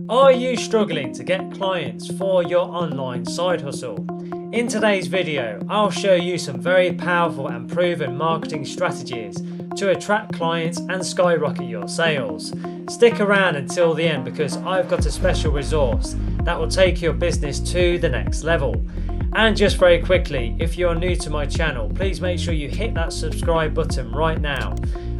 Are you struggling to get clients for your online side hustle? In today's video, I'll show you some very powerful and proven marketing strategies to attract clients and skyrocket your sales. Stick around until the end because I've got a special resource that will take your business to the next level. And just very quickly, if you're new to my channel, please make sure you hit that subscribe button right now.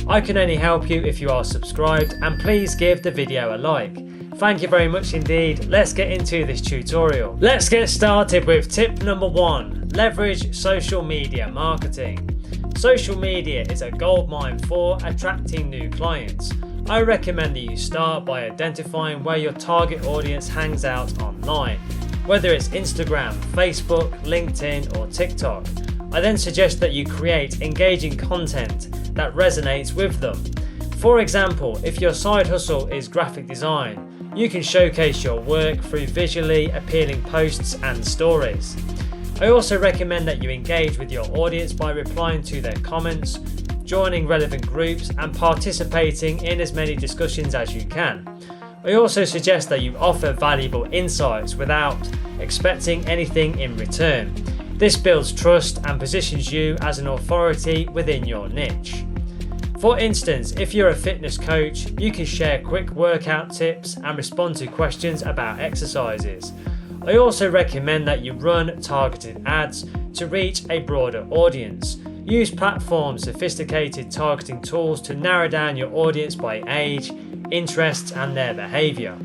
I can only help you if you are subscribed, and please give the video a like. Thank you very much indeed. Let's get into this tutorial. Let's get started with tip number 1. Leverage social media marketing. Social media is a goldmine for attracting new clients. I recommend that you start by identifying where your target audience hangs out online, whether it's Instagram, Facebook, LinkedIn or TikTok. I then suggest that you create engaging content that resonates with them. For example, if your side hustle is graphic design, you can showcase your work through visually appealing posts and stories. I also recommend that you engage with your audience by replying to their comments, joining relevant groups and participating in as many discussions as you can. I also suggest that you offer valuable insights without expecting anything in return. This builds trust and positions you as an authority within your niche. For instance, if you're a fitness coach, you can share quick workout tips and respond to questions about exercises. I also recommend that you run targeted ads to reach a broader audience. Use platforms' sophisticated targeting tools to narrow down your audience by age, interests and their behavior.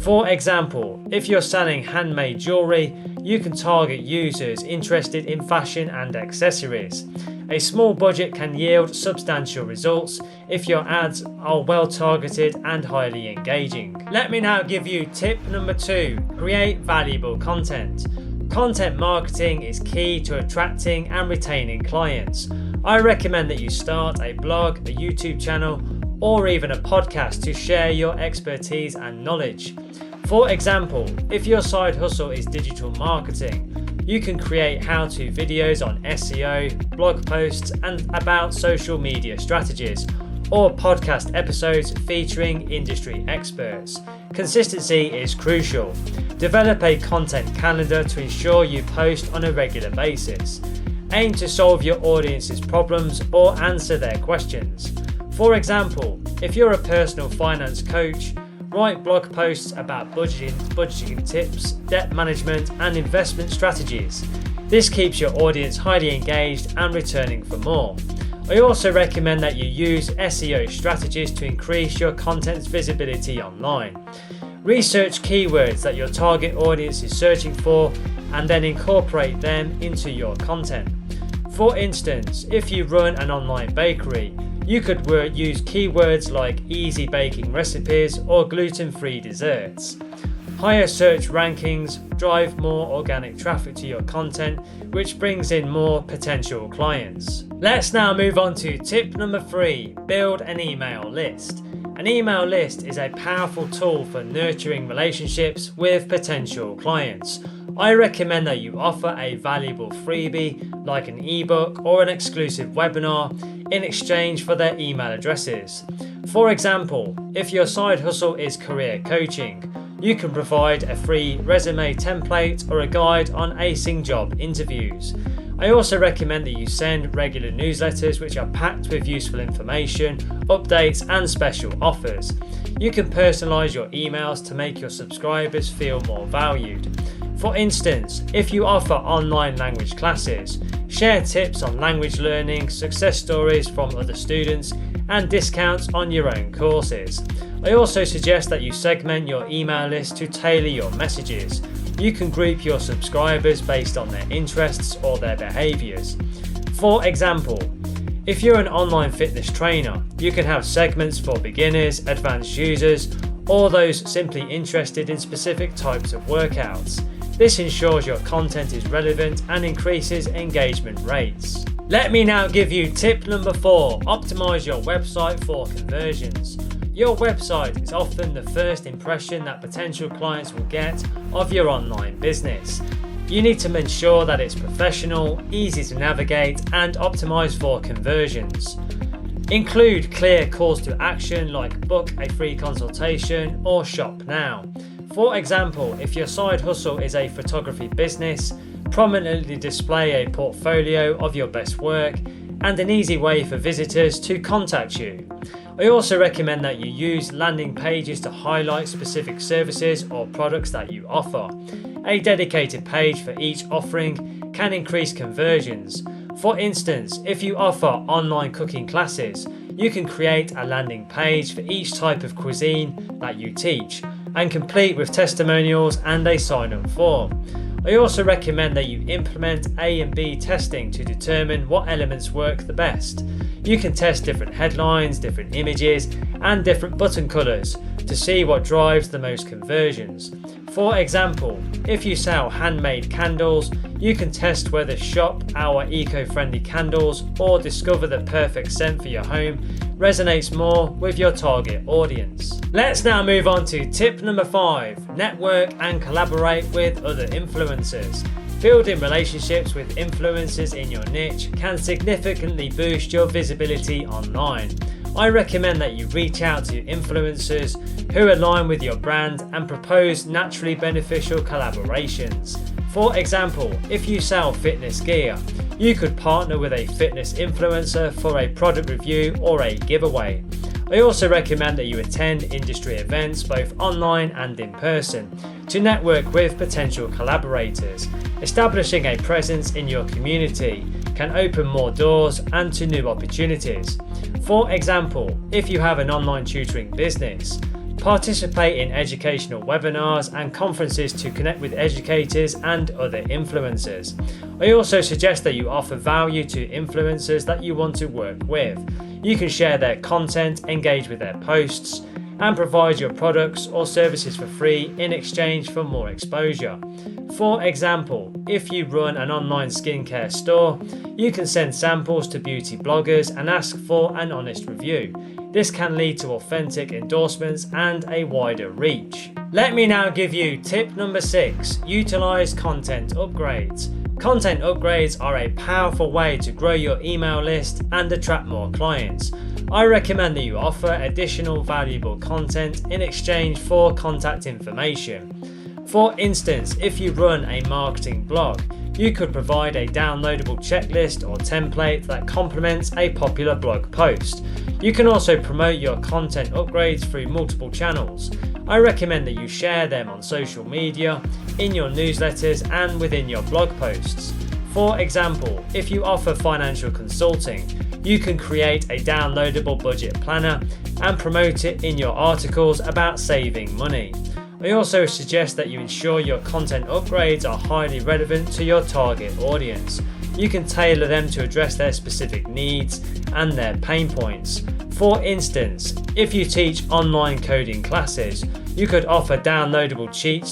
For example, if you're selling handmade jewelry, you can target users interested in fashion and accessories. A small budget can yield substantial results if your ads are well targeted and highly engaging. Let me now give you tip number 2. Create valuable content. Content marketing is key to attracting and retaining clients. I recommend that you start a blog, a YouTube channel, or even a podcast to share your expertise and knowledge. For example, if your side hustle is digital marketing, you can create how-to videos on SEO, blog posts, and about social media strategies, or podcast episodes featuring industry experts. Consistency is crucial. Develop a content calendar to ensure you post on a regular basis. Aim to solve your audience's problems or answer their questions. For example, if you're a personal finance coach, write blog posts about budgeting tips, debt management and investment strategies. This keeps your audience highly engaged and returning for more. I also recommend that you use SEO strategies to increase your content's visibility online. Research keywords that your target audience is searching for and then incorporate them into your content. For instance, if you run an online bakery, you could use keywords like easy baking recipes or gluten-free desserts. Higher search rankings drive more organic traffic to your content, which brings in more potential clients. Let's now move on to tip number 3. Build an email list. An email list is a powerful tool for nurturing relationships with potential clients. I recommend that you offer a valuable freebie like an ebook or an exclusive webinar in exchange for their email addresses. For example, if your side hustle is career coaching, you can provide a free resume template or a guide on acing job interviews. I also recommend that you send regular newsletters which are packed with useful information, updates and special offers. You can personalize your emails to make your subscribers feel more valued. For instance, if you offer online language classes, share tips on language learning, success stories from other students, and discounts on your own courses. I also suggest that you segment your email list to tailor your messages. You can group your subscribers based on their interests or their behaviors. For example, if you're an online fitness trainer, you can have segments for beginners, advanced users, or those simply interested in specific types of workouts. This ensures your content is relevant and increases engagement rates. Let me now give you tip number 4. Optimize your website for conversions. Your website is often the first impression that potential clients will get of your online business. You need to ensure that it's professional, easy to navigate, and optimized for conversions. Include clear calls to action like book a free consultation or shop now. For example, if your side hustle is a photography business, prominently display a portfolio of your best work and an easy way for visitors to contact you. I also recommend that you use landing pages to highlight specific services or products that you offer. A dedicated page for each offering can increase conversions. For instance, if you offer online cooking classes, you can create a landing page for each type of cuisine that you teach and complete with testimonials and a sign-up form. I also recommend that you implement A and B testing to determine what elements work the best. You can test different headlines, different images, and different button colours to see what drives the most conversions. For example, if you sell handmade candles, you can test whether shop our eco-friendly candles or discover the perfect scent for your home resonates more with your target audience. Let's now move on to tip number 5, network and collaborate with other influencers. Building relationships with influencers in your niche can significantly boost your visibility online. I recommend that you reach out to influencers who align with your brand and propose naturally beneficial collaborations. For example, if you sell fitness gear, you could partner with a fitness influencer for a product review or a giveaway. I also recommend that you attend industry events both online and in person to network with potential collaborators. Establishing a presence in your community can open more doors and to new opportunities. For example, if you have an online tutoring business, participate in educational webinars and conferences to connect with educators and other influencers. I also suggest that you offer value to influencers that you want to work with. You can share their content, engage with their posts, and provide your products or services for free in exchange for more exposure. For example, if you run an online skincare store, you can send samples to beauty bloggers and ask for an honest review. This can lead to authentic endorsements and a wider reach. Let me now give you tip number 6, utilize content upgrades. Content upgrades are a powerful way to grow your email list and attract more clients. I recommend that you offer additional valuable content in exchange for contact information. For instance, if you run a marketing blog, you could provide a downloadable checklist or template that complements a popular blog post. You can also promote your content upgrades through multiple channels. I recommend that you share them on social media, in your newsletters, and within your blog posts. For example, if you offer financial consulting, you can create a downloadable budget planner and promote it in your articles about saving money. I also suggest that you ensure your content upgrades are highly relevant to your target audience. You can tailor them to address their specific needs and their pain points. For instance, if you teach online coding classes, you could offer downloadable cheat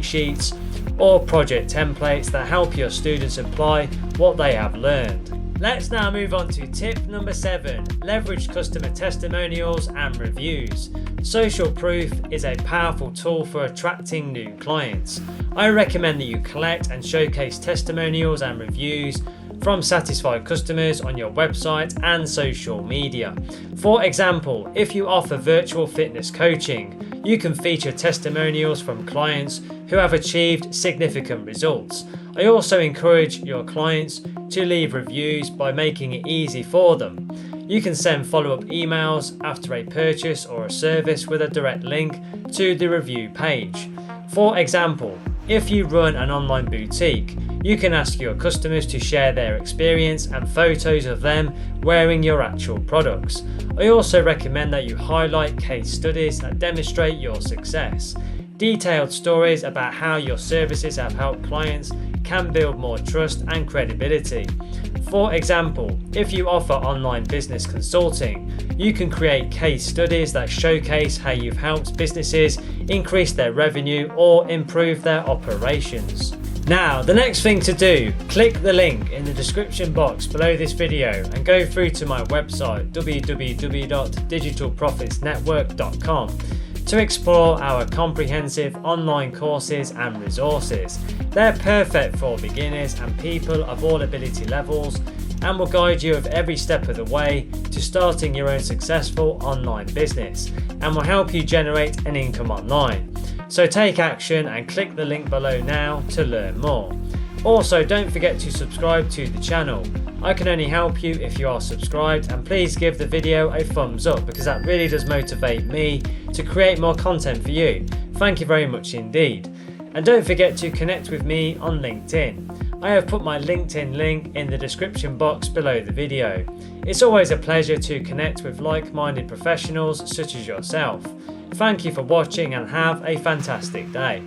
sheets or project templates that help your students apply what they have learned. Let's now move on to tip number 7, leverage customer testimonials and reviews. Social proof is a powerful tool for attracting new clients. I recommend that you collect and showcase testimonials and reviews from satisfied customers on your website and social media. For example, if you offer virtual fitness coaching, you can feature testimonials from clients who have achieved significant results. I also encourage your clients to leave reviews by making it easy for them. You can send follow-up emails after a purchase or a service with a direct link to the review page. For example, if you run an online boutique, you can ask your customers to share their experience and photos of them wearing your actual products. I also recommend that you highlight case studies that demonstrate your success. Detailed stories about how your services have helped clients can build more trust and credibility. For example, if you offer online business consulting, you can create case studies that showcase how you've helped businesses increase their revenue or improve their operations. Now, the next thing to do, click the link in the description box below this video and go through to my website www.digitalprofitsnetwork.com to explore our comprehensive online courses and resources. They're perfect for beginners and people of all ability levels, and will guide you of every step of the way to starting your own successful online business and will help you generate an income online. So take action and click the link below now to learn more. Also, don't forget to subscribe to the channel. I can only help you if you are subscribed, and please give the video a thumbs up because that really does motivate me to create more content for you. Thank you very much indeed. And don't forget to connect with me on LinkedIn. I have put my LinkedIn link in the description box below the video. It's always a pleasure to connect with like-minded professionals such as yourself. Thank you for watching and have a fantastic day.